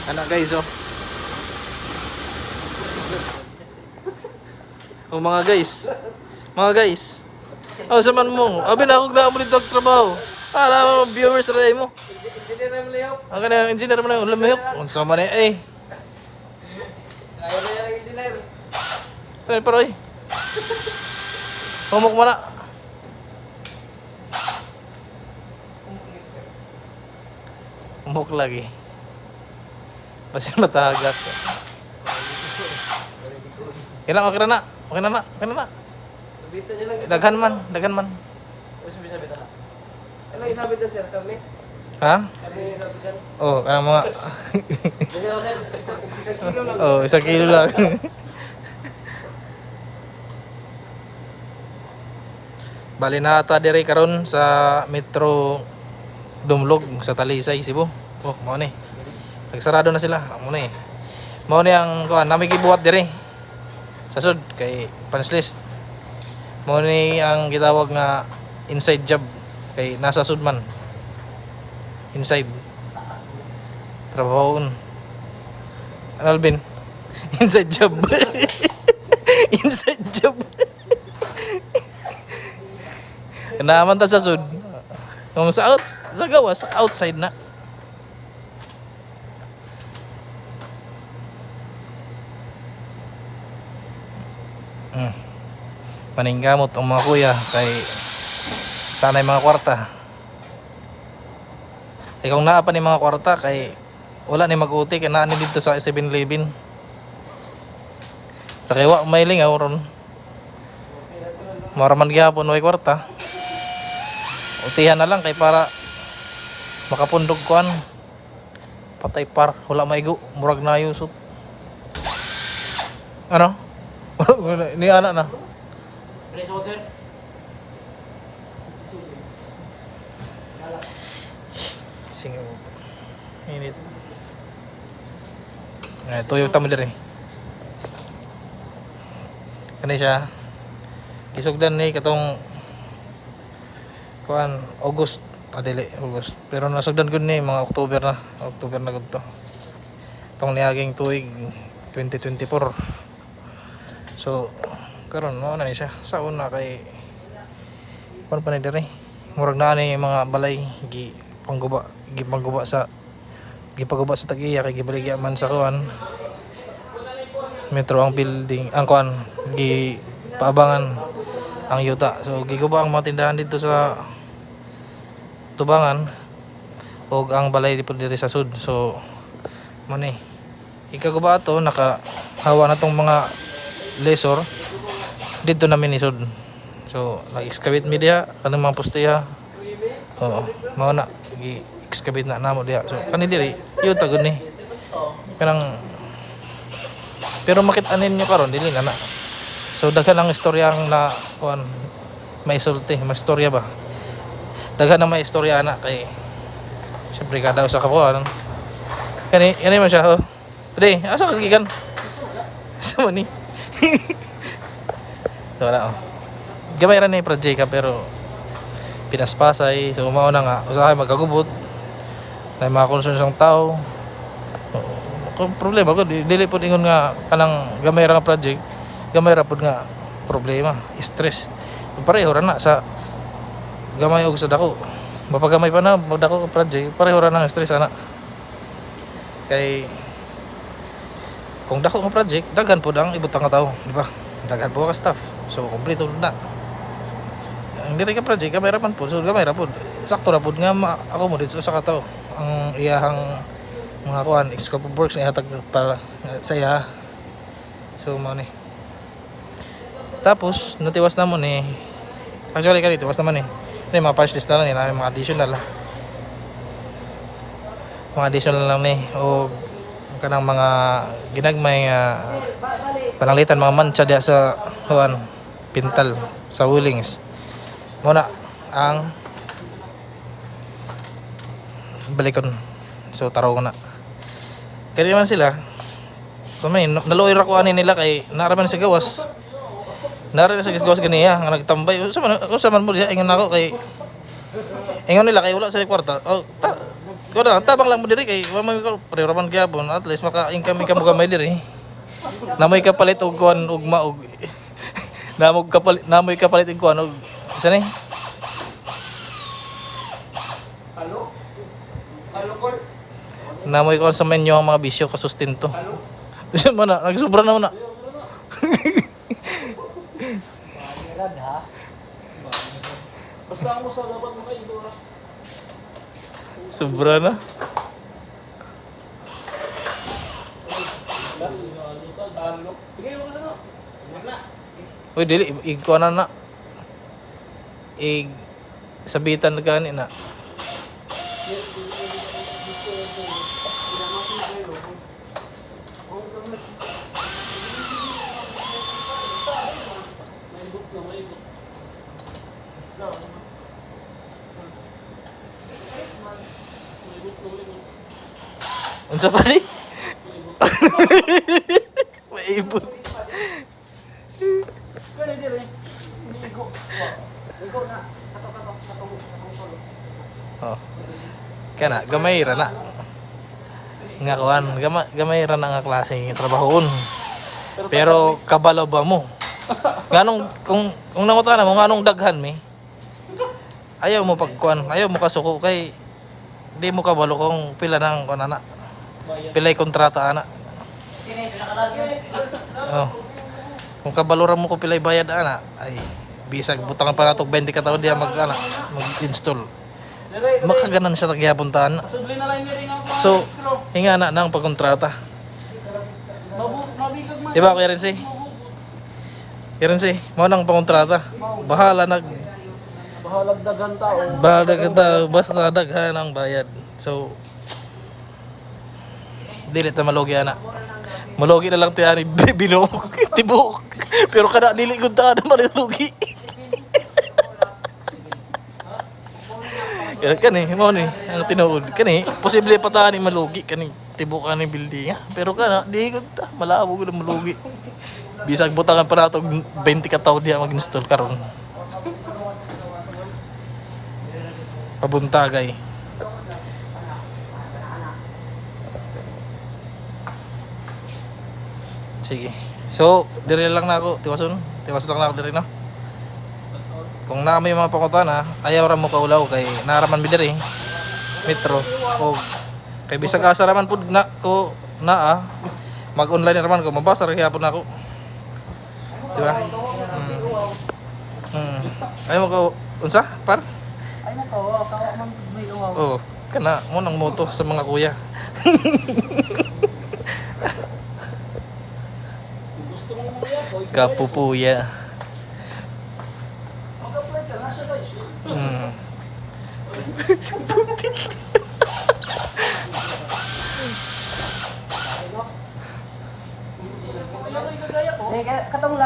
Ano guys, oh. Oh mga guys. Mga guys. Oh, saman mo. Abi na ako na mo dito trabaho. Para mo viewers ray mo. Engineer mo liyaw. Ang kanang engineer mo na lamihok. Unsa man eh. Ayaw na yan ang engineer. Sorry pero eh. Humok mo na. Humok lagi. Pasin matagat. Ilang okay na na. Okay na na. Okay na na. Sabita niya lang. Daghan man. Daghan man. Sabi-sabi na. Ano yung sabi dyan, sir? Karni? Ha? Karni yung sabi dyan? Oh, kanang mga... Ganyan, sir. Isang kilo lang. Oh, 1 kilo lang. Bali na ata diri karon sa Metro Dumlog sa Talisay, Cebu. Oh, mao ni. Nagsarado na sila. Mao ni. Mao ni ang kuan nami gibuhat diri. Sa sud kay Panslist. Mao ni ang gitawag nga inside job kay nasa sud man. Inside. Trabahoon. Ano, Alvin? Inside job. Inside job. Naaman ta sa sud. Kung sa gawas, outside na. Maninggamot ang mga kuya kay tanay mga kwarta. Kay kung naa pa ni mga kwarta kay wala ni mag-uti kay naa ni dito sa 7-Eleven. Rakewa mailing ron. Maraman gyapon way kwarta. Utihan na lang kay para makapundog kuan. Patay par, wala maigo, murag na yusot. Ano? Ni anak na. Singaw. Init. Ay, tuyo tamo diri. Kani siya. Isugdan ni katong kuan August adili August pero nasugdan gud ni mga October na gud to tong niaging tuig 2024 so karon mo na ni siya sa una kay kuan pa ni diri murag na ni mga balay gipangguba sa tag-iya kay gibaligya man sa kuan Metro ang building ang kuan paabangan ang yuta so giguba ang mga tindahan dito sa Tubangan og ang balay dito diri sa sud so mo ni ikaguba ato nakahawa na tong mga lesor dito namin ni sud so nag-excavate media kanang mga postiya oo mao na gi-excavate na namo diha so kani diri yuta gud ni kanang pero makit-anin nyo karon dili na so daghan ang istorya ang na kuan may sulti may istorya ba daghan na may istorya na kay syempre kada usa ka kuan kani man siya oh pre asa ka gikan sa man ni so wala oh gamay ra ni project ka pero pinaspasay so mao na nga usahay magkagubot na mga concern sang tao kung problema ko dili pud ingon nga kanang gamay ra nga project gamay ra pud nga problema stress pareho ra na sa gamay og sa dako mapagamay pa na dako project pareho ra nang stress ana kay kung dako nga project daghan pud ang ibutang nga tawo di ba daghan po ka staff so kompleto na ang diri ka project gamay ra man pud so gamay ra pud sakto ra pud nga ma-accommodate sa ka tawo ang iyahang mga kuan scope of works na ihatag para sa iya so mo ni tapos natiwas na mo ni actually kanito was naman ni mga punch list na lang yun, mga additional lang ni o kanang mga ginagmay pananglitan mga mancha diya sa huwan pintal sa wheelings muna ang balikon so taraw ko na kaya naman sila kung may naluoy ra ko ani nila kay naraman sa gawas nara sa gawas ganiya nga nagtambay sa man mo diha ingon nako kay ingon nila kay wala sa kwarta oh ko na, tabang lang mo diri kay wa man ko pariraman gyapon at least maka-income mo gamay diri. Namoy kapalit og kuan og maog. Namoy kapalit og kuan og isa ni. Halo? Halo, Col? Namoy kuan sa menyo ang mga bisyo ka sustento. Isa man na, nagsobra na mo na. Rad, ha? Basta mo sa dapat mo kayo ito, ha? Sobra na. Sige, yung ano? Wala. Uy, dili, ikuha na. Sabitan na gani na. Unsa pa ni? Maibot. Kaya hindi rin. Ligo. Ligo na. Katok. Oh. Kana gamay ra na. Nga kuan, gamay ra na nga klase nga trabahoon. Pero kabalo ba mo? Nganong kung nangutan mo nganong daghan mi? Ayaw mo pagkuan, ayaw mo kasuko kay di mo kabalo kung pila nang kuan ana. Pilay kontrata ana. Oh. Kung kabaloran mo ko pilay bayad ana, ay bisag butangan pa nato 20 ka taon diya mag-install. Makaganan siya nagyapuntahan. Subli na lang yung ring ako. So, hinga na ng pagkontrata. Mabigag man. Di ba kay Renzi? Kay Renzi, mo nang pagkontrata. Bahala Bahalag dagan tao. basta daghan ang bayad. So, dili ta malogi ana. Malogi na lang ti ani binuok, tibok. Pero kada dili gud ta na malugi. Kani mo ni ang tinuod kani posible pa ta ni malugi kani tibok ani building ha. Pero kana di gud ta malabo gud malugi. Bisag butangan pa nato 20 ka tawo diya mag-install karon. Pabuntagay. Sige. So, diri lang na ako, tiwason lang na ako diri no. Kung na may mga pangutana, ayaw ra mo kaulaw kay naraman mi diri. Metro o kay bisag asa raman pud na ko mag-online raman ko, mabasa ra gyapon ako. Di ba? Ayaw mo ko unsa? Par? Ay na kawa man may uwaw. Oh, kana mo nang moto sa mga kuya. Gusto mo mo yan? Kapupuya. Mag-apply ka na siya guys. Katong